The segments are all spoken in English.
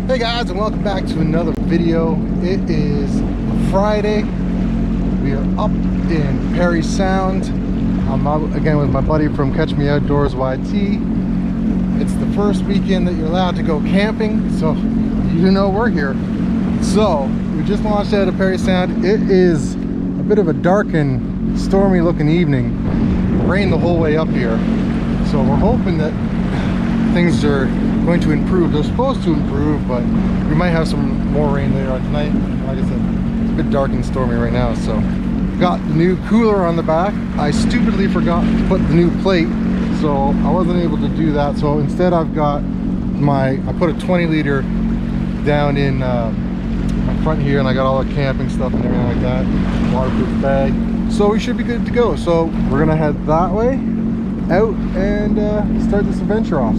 Hey guys, and welcome back to another video. It is Friday. We are up in Parry Sound. I'm out again with my buddy from Catch Me Outdoors YT. It's the first weekend that you're allowed to go camping, so you know we're here. So we just launched out of Parry Sound. It is a bit of a dark and stormy looking evening. Rain the whole way up here, so we're hoping that things are going to improve. They're supposed to improve, but we might have some more rain later on tonight. Like I said, it's a bit dark and stormy right now. So got the new cooler on the back. I stupidly forgot to put the new plate, so I wasn't able to do that. So instead I've got I put a 20 liter down in my front here, and I got all the camping stuff and everything like that, waterproof bag, so we should be good to go. So we're gonna head that way out and start this adventure off.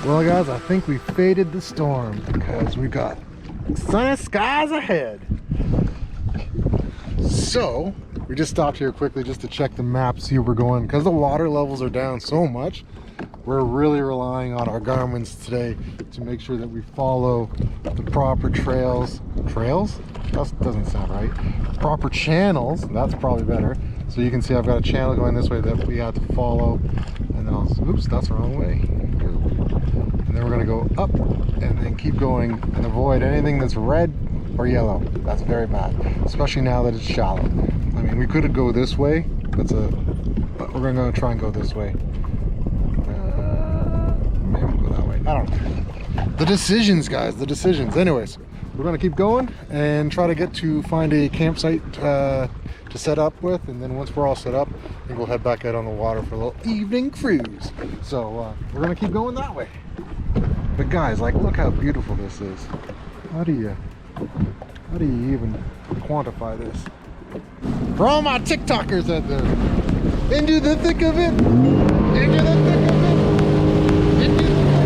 Well guys, I think we faded the storm because we got sunny skies ahead. So we just stopped here quickly just to check the map, see where we're going. Because the water levels are down so much, we're really relying on our Garmin's today to make sure that we follow the proper trails. That doesn't sound right. Proper channels, that's probably better. So you can see I've got a channel going this way that we have to follow, and then oops, that's the wrong way. And then we're going to go up and then keep going and avoid anything that's red or yellow. That's very bad, especially now that it's shallow. I mean, we could go this way, but we're going to try and go this way. Maybe we'll go that way. I don't know. The decisions, guys, the decisions. Anyways, we're going to keep going and try to find a campsite to set up with, and then once we're all set up, I think we'll head back out on the water for a little evening cruise. So we're going to keep going that way. But guys, like, look how beautiful this is. How do you even quantify this? For all my TikTokers out there, into the thick of it, into the thick of it, into the thick of it.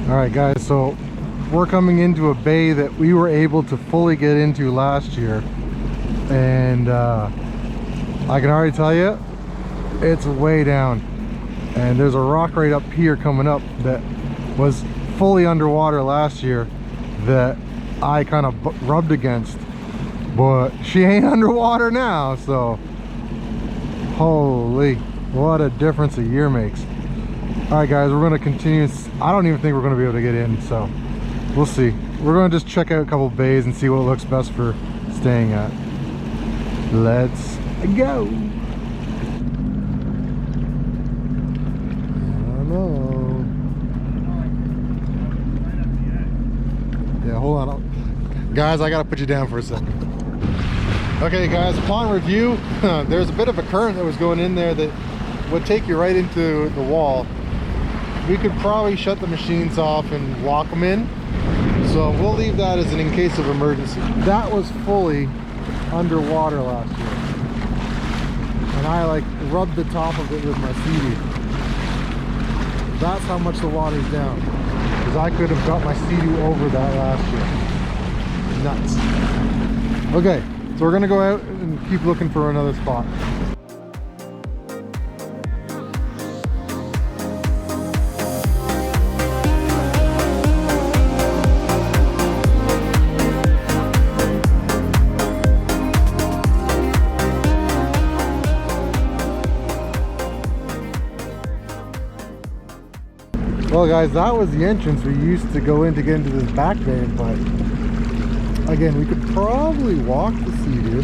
Alright guys, so we're coming into a bay that we were able to fully get into last year, and I can already tell you it's way down. And there's a rock right up here coming up that was fully underwater last year that I kind of rubbed against, but she ain't underwater now. So holy, what a difference a year makes. All right guys, we're going to continue. I don't even think we're going to be able to get in, so we'll see. We're going to just check out a couple bays and see what looks best for staying at. Let's go. Yeah, hold on. Guys, I gotta put you down for a second. Okay guys, upon review, there's a bit of a current that was going in there that would take you right into the wall. We could probably shut the machines off and walk them in. So we'll leave that as an in case of emergency. That was fully underwater last year. And I like rubbed the top of it with my CD. That's how much the water's down. Because I could have got my CD over that last year. Nuts. Okay, so we're gonna go out and keep looking for another spot. Well guys, that was the entrance we used to go in to get into this back bay, but again, we could probably walk the Sea-Doo,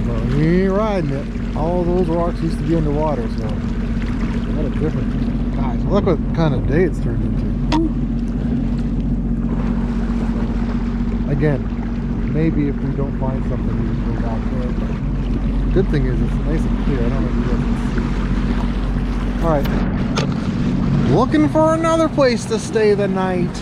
but we ain't riding it. All those rocks used to be underwater, so what a difference. Guys, look what kind of day it's turned into. Again, maybe if we don't find something, we can go back there, but good thing is it's nice and clear. I don't know if you guys can see. All right. Looking for another place to stay the night.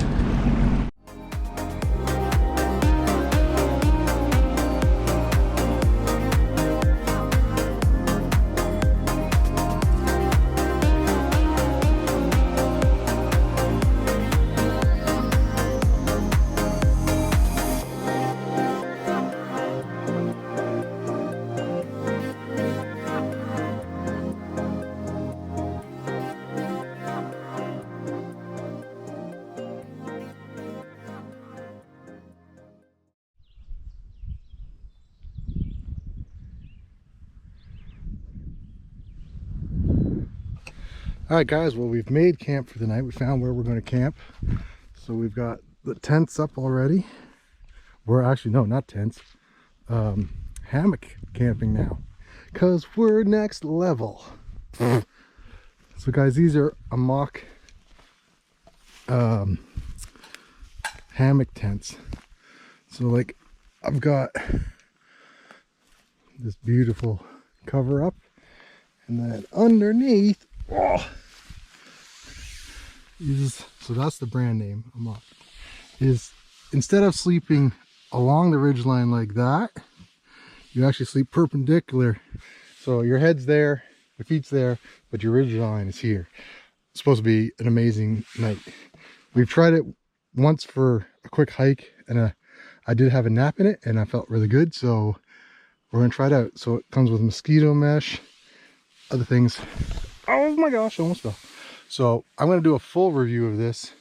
All right guys, well, we've made camp for the night. We found where we're going to camp. So we've got the tents up already. We're actually, no, not tents, hammock camping now, because we're next level. So guys, these are a mock hammock tents. So like, I've got this beautiful cover up, and then underneath, oh, so that's the brand name, Hammock, is instead of sleeping along the ridgeline like that, you actually sleep perpendicular. So your head's there, your feet's there, but your ridgeline is here. It's supposed to be an amazing night. We've tried it once for a quick hike, and I did have a nap in it, and I felt really good. So we're gonna try it out. So it comes with mosquito mesh, other things. Oh my gosh, I almost fell. So I'm going to do a full review of this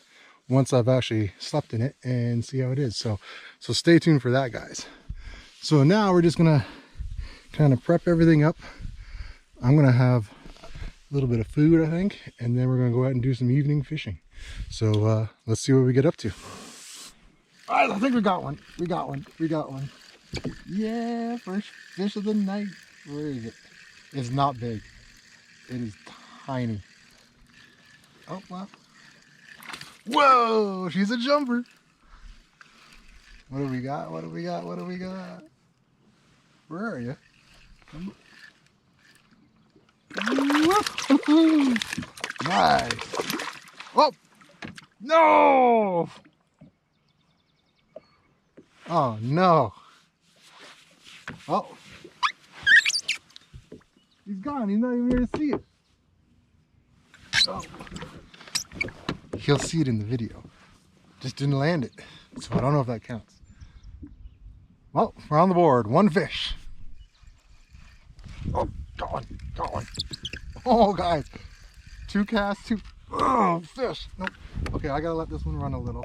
once I've actually slept in it and see how it is. So stay tuned for that, guys. So now we're just going to kind of prep everything up. I'm going to have a little bit of food, I think, and then we're going to go out and do some evening fishing. So let's see what we get up to. All right, I think we got one. We got one. Yeah, first fish of the night. Where is it? It's not big. It is tiny. Oh, wow. Whoa, she's a jumper. What do we got? What do we got? What do we got? Where are you? Nice. Oh, no. Oh, no. Oh. He's gone. He's not even here to see it. Oh. He'll see it in the video. Just didn't land it. So I don't know if that counts. Well, we're on the board. One fish. Oh, go on. Oh, guys. Two casts, two. Oh, fish. Nope. Okay, I gotta let this one run a little.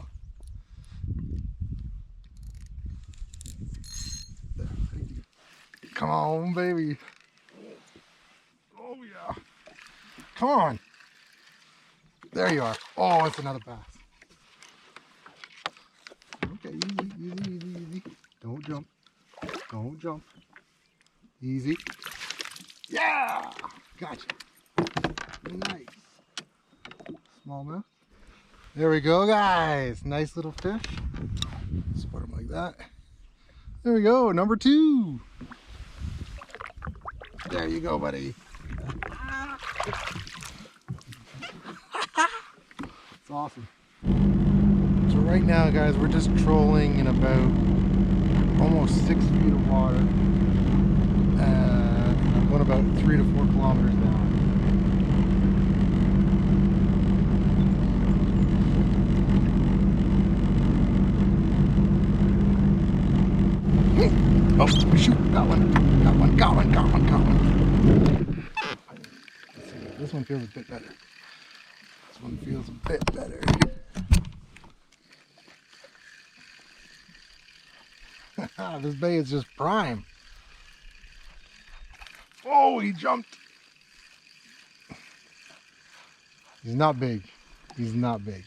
There. Come on, baby. Oh, yeah. Come on. There you are. Oh, it's another bass. Okay, easy. Don't jump. Don't jump. Easy. Yeah! Gotcha. Nice. Smallmouth. There we go, guys. Nice little fish. Just put them like that. There we go, number 2. There you go, buddy. It's awesome. So right now, guys, we're just trolling in about almost 6 feet of water. And I'm going about 3 to 4 kilometers now. Oh, shoot, got one. Let's see, this one feels a bit better. This one feels a bit better. This bay is just prime. Oh, he jumped. He's not big. He's not big.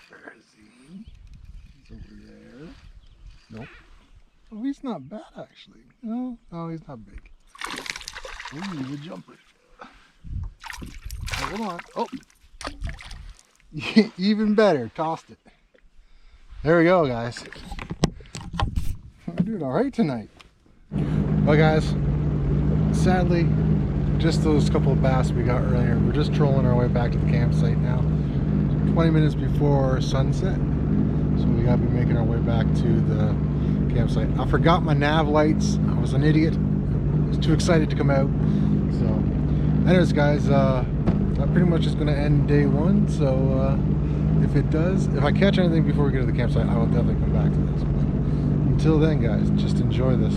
Where is he? He's over there. Nope. Oh, he's not bad actually. No, he's not big. Ooh, he's a jumper. Oh, hold on. Oh, even better. Tossed it. There we go, guys. We're doing all right tonight. Well, guys, sadly, just those couple of bass we got earlier. We're just trolling our way back to the campsite now. 20 minutes before sunset, so we gotta be making our way back to the campsite. I forgot my nav lights. I was an idiot. I was too excited to come out. So anyways, guys, that pretty much is going to end day 1. So if I catch anything before we get to the campsite, I will definitely come back to this. But until then, guys, just enjoy this.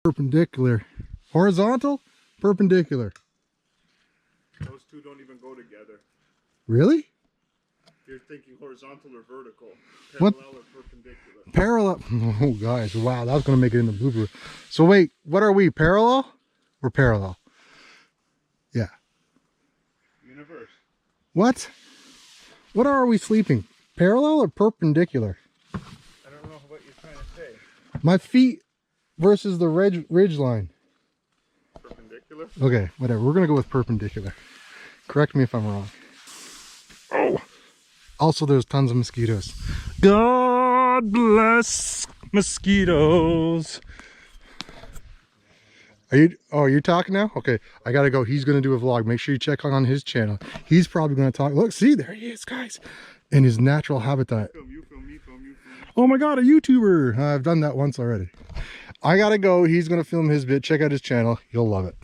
Perpendicular. Horizontal? Perpendicular. Those two don't even go together. Really? You're thinking horizontal or vertical. What? Parallel or perpendicular. Parallel. Oh, guys. Wow, that was going to make it in the blooper. So wait, what are we? Parallel? Or parallel? Yeah. Universe. What? What are we sleeping? Parallel or perpendicular? I don't know what you're trying to say. My feet versus the ridge line. Perpendicular? Okay, whatever. We're going to go with perpendicular. Correct me if I'm wrong. Oh! Also, there's tons of mosquitoes. God bless mosquitoes. Are you talking now? Okay, I gotta go. He's gonna do a vlog. Make sure you check on his channel. He's probably gonna talk. Look, see, there he is, guys, in his natural habitat. You film me. Oh my God, a YouTuber. I've done that once already. I gotta go. He's gonna film his bit. Check out his channel. You'll love it.